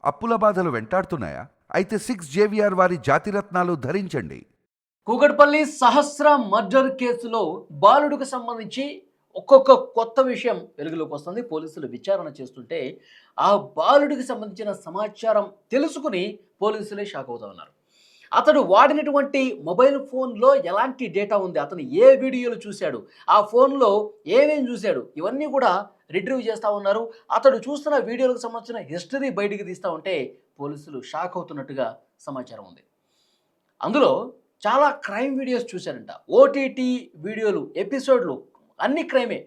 అప్పుల బాధలు వెంటాడుతున్నాయా? అయితే 6 JVR వారి జాతిరత్నాలు ధరించండి. కూకట్పల్లి సహస్ర మర్డర్ కేసులో బాలుడికి సంబంధించి ఒక్కొక్క కొత్త విషయం వెలుగులోకి వస్తుంది. పోలీసులు విచారణ చేస్తుంటే ఆ బాలుడికి సంబంధించిన సమాచారం తెలుసుకుని పోలీసులే షాక్ అవుతా ఉన్నారు. అతడు వాడినటువంటి మొబైల్ ఫోన్లో ఎలాంటి డేటా ఉంది, అతను ఏ వీడియోలు చూశాడు, ఆ ఫోన్లో ఏమేం చూశాడు, ఇవన్నీ కూడా రిట్రీవ్ చేస్తూ ఉన్నారు. అతడు చూస్తున్న వీడియోలకు సంబంధించిన హిస్టరీ బయటికి తీస్తూ ఉంటే పోలీసులు షాక్ అవుతున్నట్టుగా సమాచారం ఉంది. అందులో చాలా క్రైమ్ వీడియోస్ చూశారంట. ఓటీటీ వీడియోలు, ఎపిసోడ్లు అన్ని క్రైమే.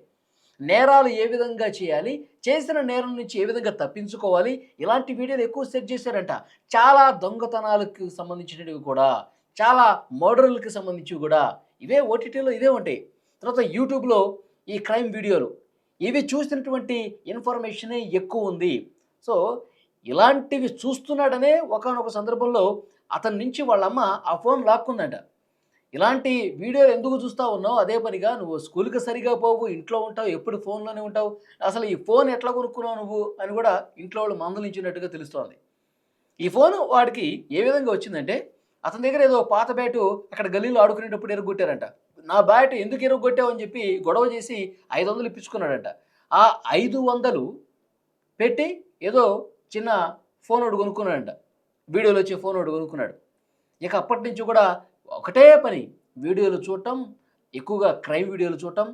నేరాలు ఏ విధంగా చేయాలి, చేసిన నేరం నుంచి ఏ విధంగా తప్పించుకోవాలి, ఇలాంటి వీడియోలు ఎక్కువ సెట్ చేశారంట. చాలా దొంగతనాలకు సంబంధించినవి కూడా, చాలా మర్డర్లకు సంబంధించివి కూడా ఇవే ఓటీటీలో ఇవే ఉంటాయి. తర్వాత యూట్యూబ్లో ఈ క్రైమ్ వీడియోలు ఇవి చూసినటువంటి ఇన్ఫర్మేషనే ఎక్కువ ఉంది. సో ఇలాంటివి చూస్తున్నాడనే ఒకానొక సందర్భంలో అతని నుంచి వాళ్ళమ్మ ఆ ఫోన్ లాక్కుందంట. ఇలాంటి వీడియోలు ఎందుకు చూస్తూ ఉన్నావు, అదే పనిగా నువ్వు స్కూల్కి సరిగా పోవు, ఇంట్లో ఉంటావు, ఎప్పుడు ఫోన్లోనే ఉంటావు, అసలు ఈ ఫోన్ ఎట్లా కొనుక్కున్నావు నువ్వు అని కూడా ఇంట్లో వాళ్ళు మందలించినట్టుగా తెలుస్తోంది. ఈ ఫోను వాడికి ఏ విధంగా వచ్చిందంటే, అతని దగ్గర ఏదో పాత బ్యాటు అక్కడ గల్లీలో ఆడుకునేటప్పుడు ఎరగొట్టారంట. నా బ్యాట్ ఎందుకు ఎరగొట్టావు అని చెప్పి గొడవ చేసి 500 ఇప్పించుకున్నాడంట. ఆ 500 పెట్టి ఏదో చిన్న ఫోన్ ఒకటి కొనుక్కున్నాడంట. వీడియోలో వచ్చే ఫోన్ ఒకటి కొనుక్కున్నాడు. ఇక అప్పటి నుంచి కూడా ఒకటే పని, వీడియోలు చూడటం, ఎక్కువగా క్రైమ్ వీడియోలు చూడటం,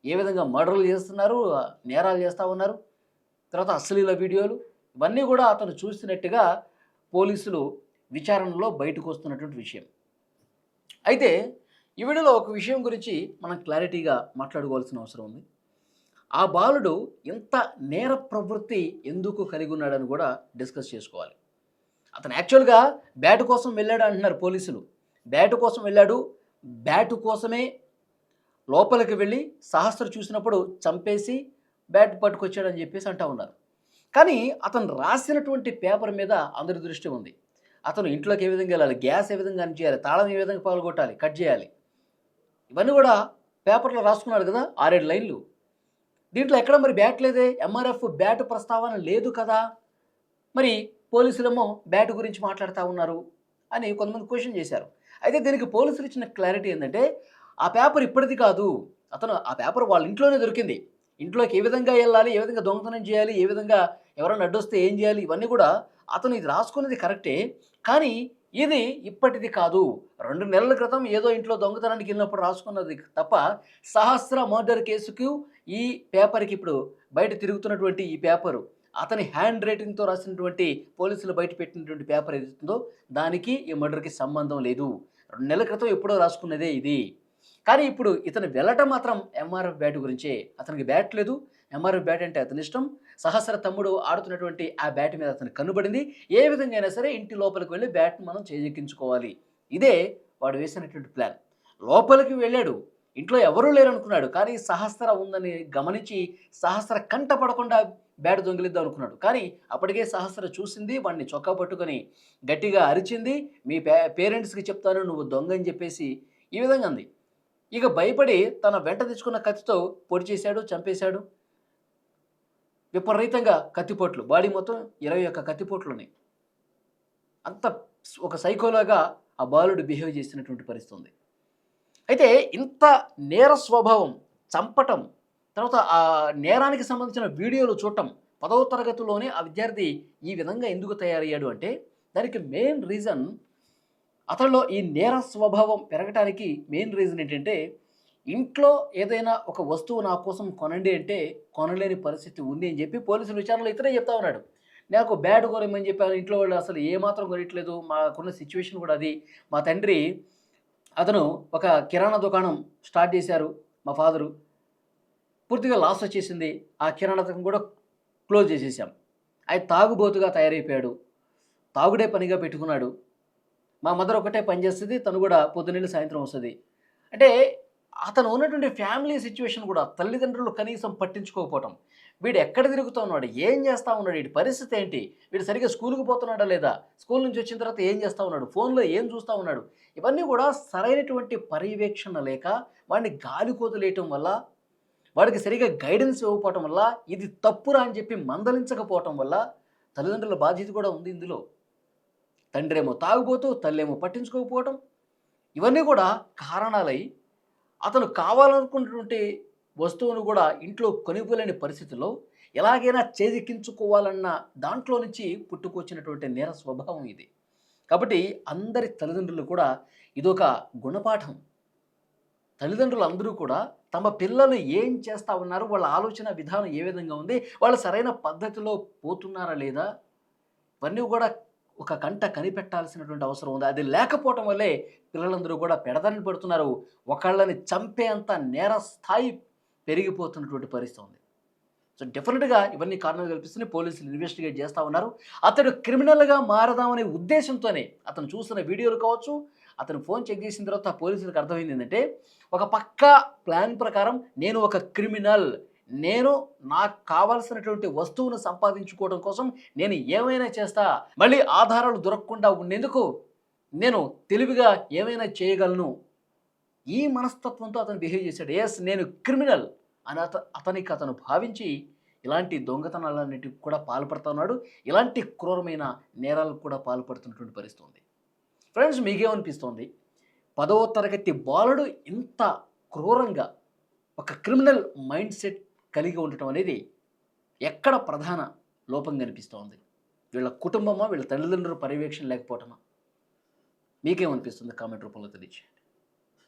ఏ విధంగా మర్డర్లు చేస్తున్నారు, నేరాలు చేస్తూ ఉన్నారు, తర్వాత అశ్లీల వీడియోలు, ఇవన్నీ కూడా అతను చూసినట్టుగా పోలీసులు విచారణలో బయటకు వస్తున్నటువంటి విషయం. అయితే ఈ వీడియోలో ఒక విషయం గురించి మనం క్లారిటీగా మాట్లాడుకోవాల్సిన అవసరం ఉంది. ఆ బాలుడు ఇంత నేర ప్రవృత్తి ఎందుకు కలిగి ఉన్నాడని కూడా డిస్కస్ చేసుకోవాలి. అతను యాక్చువల్గా బ్యాటు కోసం వెళ్ళాడు అంటున్నారు పోలీసులు. బ్యాటు కోసం వెళ్ళాడు, బ్యాటు కోసమే లోపలికి వెళ్ళి సహస్ర చూసినప్పుడు చంపేసి బ్యాట్ పట్టుకొచ్చాడని చెప్పేసి అంటూ ఉన్నారు. కానీ అతను రాసినటువంటి పేపర్ మీద అందరి దృష్టి ఉంది. అతను ఇంట్లోకి ఏ విధంగా వెళ్ళాలి, గ్యాస్ ఏ విధంగా ఆన్ చేయాలి, తాళం ఏ విధంగా పగలగొట్టాలి, కట్ చేయాలి, ఇవన్నీ కూడా పేపర్లో రాసుకున్నాడు కదా, 6-7 లైన్లు. దీంట్లో ఎక్కడ మరి బ్యాట్ లేదే, ఎంఆర్ఎఫ్ బ్యాట్ ప్రస్తావన లేదు కదా, మరి పోలీసులేమో బ్యాట్ గురించి మాట్లాడుతూ ఉన్నారు అని కొంతమంది క్వశ్చన్ చేశారు. అయితే దీనికి పోలీసులు ఇచ్చిన క్లారిటీ ఏంటంటే, ఆ పేపర్ ఇప్పటిది కాదు, అతను ఆ పేపర్ వాళ్ళ ఇంట్లోనే దొరికింది. ఇంట్లోకి ఏ విధంగా వెళ్ళాలి, ఏ విధంగా దొంగతనం చేయాలి, ఏ విధంగా ఎవరైనా అడ్డొస్తే ఏం చేయాలి, ఇవన్నీ కూడా అతను ఇది రాసుకున్నది కరెక్టే, కానీ ఇది ఇప్పటిది కాదు. 2 నెలల క్రితం ఏదో ఇంట్లో దొంగతనానికి వెళ్ళినప్పుడు రాసుకున్నది తప్ప, సహస్ర మర్డర్ కేసుకు ఈ పేపర్కి ఇప్పుడు బయట తిరుగుతున్నటువంటి ఈ పేపరు, అతని హ్యాండ్ రైటింగ్తో రాసినటువంటి పోలీసులు బయట పెట్టినటువంటి పేపర్ ఏదైతుందో దానికి ఈ మర్డర్కి సంబంధం లేదు. 2 నెలల క్రితం ఎప్పుడో రాసుకున్నదే ఇది. కానీ ఇప్పుడు ఇతను వెళ్ళటం మాత్రం ఎంఆర్ఎఫ్ బ్యాట్ గురించే. అతనికి బ్యాట్ లేదు, ఎంఆర్ఎఫ్ బ్యాట్ అంటే అతని ఇష్టం. సహస్ర తమ్ముడు ఆడుతున్నటువంటి ఆ బ్యాట్ మీద అతను కనుబడింది. ఏ విధంగా అయినా సరే ఇంటి లోపలికి వెళ్ళి బ్యాట్ని మనం చేజెక్కించుకోవాలి, ఇదే వాడు వేసినటువంటి ప్లాన్. లోపలికి వెళ్ళాడు, ఇంట్లో ఎవరూ లేరనుకున్నాడు, కానీ సహస్ర ఉందని గమనించి సహస్ర కంట పడకుండా బ్యాట్ దొంగిలిద్దాం అనుకున్నాడు. కానీ అప్పటికే సహస్ర చూసింది, వాడిని చొక్కా పట్టుకొని గట్టిగా అరిచింది, మీ పేరెంట్స్కి చెప్తాను నువ్వు దొంగ అని చెప్పేసి ఈ విధంగా అంది. ఇక భయపడి తన వెంట తెచ్చుకున్న కత్తితో పొడి చేశాడు, చంపేశాడు. విపరీతంగా కత్తిపోట్లు, బాడీ మొత్తం 21 కత్తిపోట్లున్నాయి. అంత ఒక సైకోలాగా ఆ బాలుడు బిహేవ్ చేసినటువంటి పరిస్థితి ఉంది. అయితే ఇంత నేర స్వభావం, చంపటం, తర్వాత ఆ నేరానికి సంబంధించిన వీడియోలు చూడటం, 10వ తరగతిలోనే ఆ విద్యార్థి ఈ విధంగా ఎందుకు తయారయ్యాడు అంటే, దానికి మెయిన్ రీజన్, అతనిలో ఈ నేర స్వభావం పెరగటానికి మెయిన్ రీజన్ ఏంటంటే, ఇంట్లో ఏదైనా ఒక వస్తువు నా కోసం కొనండి అంటే కొనలేని పరిస్థితి ఉంది అని చెప్పి పోలీసుల విచారణలో ఇతనే చెప్తా ఉన్నాడు. నాకు బ్యాట్ కొనమని చెప్పాను, ఇంట్లో వాళ్ళు అసలు ఏమాత్రం కొనట్లేదు, మాకున్న సిచ్యువేషన్ కూడా అది. మా తండ్రి అతను ఒక కిరాణా దుకాణం స్టార్ట్ చేశారు, మా ఫాదరు, పూర్తిగా లాస్ వచ్చేసింది, ఆ కిరాణా దుకాణం కూడా క్లోజ్ చేసేసాం. ఆయన తాగుబోతుగా తయారైపోయాడు, తాగుడే పనిగా పెట్టుకున్నాడు. మా మదర్ ఒకటే పని చేస్తుంది, తను కూడా పొద్దున్నెళ్ళి సాయంత్రం వస్తుంది. అంటే అతను ఉన్నటువంటి ఫ్యామిలీ సిచ్యువేషన్ కూడా తల్లిదండ్రులు కనీసం పట్టించుకోకపోవటం, వీడు ఎక్కడ తిరుగుతూ ఉన్నాడు, ఏం చేస్తూ ఉన్నాడు, వీడి పరిస్థితి ఏంటి, వీడు సరిగ్గా స్కూల్కి పోతున్నాడా లేదా, స్కూల్ నుంచి వచ్చిన తర్వాత ఏం చేస్తూ ఉన్నాడు, ఫోన్లో ఏం చూస్తూ ఉన్నాడు, ఇవన్నీ కూడా సరైనటువంటి పర్యవేక్షణ లేక, వాడిని గాలి కోతలేయటం వల్ల, వాడికి సరిగ్గా గైడెన్స్ ఇవ్వకపోవటం వల్ల, ఇది తప్పురా అని చెప్పి మందలించకపోవటం వల్ల తల్లిదండ్రుల బాధ్యత కూడా ఉంది ఇందులో. తండ్రేమో తాగుబోతూ, తల్లేమో పట్టించుకోకపోవటం, ఇవన్నీ కూడా కారణాలై అతను కావాలనుకున్నటువంటి వస్తువును కూడా ఇంట్లో కొనివ్వలేని పరిస్థితిలో ఎలాగైనా చేజిక్కించుకోవాలన్న దాంట్లో నుంచి పుట్టుకొచ్చినటువంటి నేర స్వభావం ఇది. కాబట్టి అందరి తల్లిదండ్రులు కూడా ఇదొక గుణపాఠం. తల్లిదండ్రులందరూ కూడా తమ పిల్లలు ఏం చేస్తా ఉన్నారు, వాళ్ళ ఆలోచన విధానం ఏ విధంగా ఉంది, వాళ్ళు సరైన పద్ధతిలో పోతున్నారా లేదా, ఇవన్నీ కూడా ఒక కంట కనిపెట్టాల్సినటువంటి అవసరం ఉంది. అది లేకపోవటం వల్లే పిల్లలందరూ కూడా పెడదారిన పడుతున్నారు. ఒకళ్ళని చంపేంత నేర స్థాయి పెరిగిపోతున్నటువంటి పరిస్థితి ఉంది. సో డెఫినెట్‌గా ఇవన్నీ కారణాలు కల్పిస్తున్నాయి. పోలీసులు ఇన్వెస్టిగేట్ చేస్తా ఉన్నారు. అతడు క్రిమినల్‌గా మారదామనే ఉద్దేశంతోనే అతను చూసిన వీడియోలు కావచ్చు, అతను ఫోన్ చెక్ చేసిన తర్వాత పోలీసులకు అర్థమైంది ఏంటంటే, ఒక పక్కా ప్లాన్ ప్రకారం నేను ఒక క్రిమినల్, నేను నాకు కావాల్సినటువంటి వస్తువును సంపాదించుకోవడం కోసం నేను ఏమైనా చేస్తా, మళ్ళీ ఆధారాలు దొరకకుండా ఉండేందుకు నేను తెలివిగా ఏమైనా చేయగలను. ఈ మనస్తత్వంతో అతను బిహేవ్ చేశాడు. యెస్, నేను క్రిమినల్ అని అతనికి అతను భావించి ఇలాంటి దొంగతనాలన్నిటికి కూడా పాల్పడుతున్నాడు. ఇలాంటి క్రూరమైన నేరాలకు కూడా పాల్పడుతున్నటువంటి పరిస్థితి ఉంది. ఫ్రెండ్స్, మీకేమనిపిస్తోంది? 10వ తరగతి బాలుడు ఇంత క్రూరంగా ఒక క్రిమినల్ మైండ్ సెట్ కలిగి ఉండటం అనేది ఎక్కడ ప్రధాన లోపం కనిపిస్తోంది? వీళ్ళ కుటుంబమా, వీళ్ళ తల్లిదండ్రుల పర్యవేక్షణ లేకపోవటమా? మీకేమనిపిస్తుంది? కామెంట్ రూపంలో తెలియజేయండి.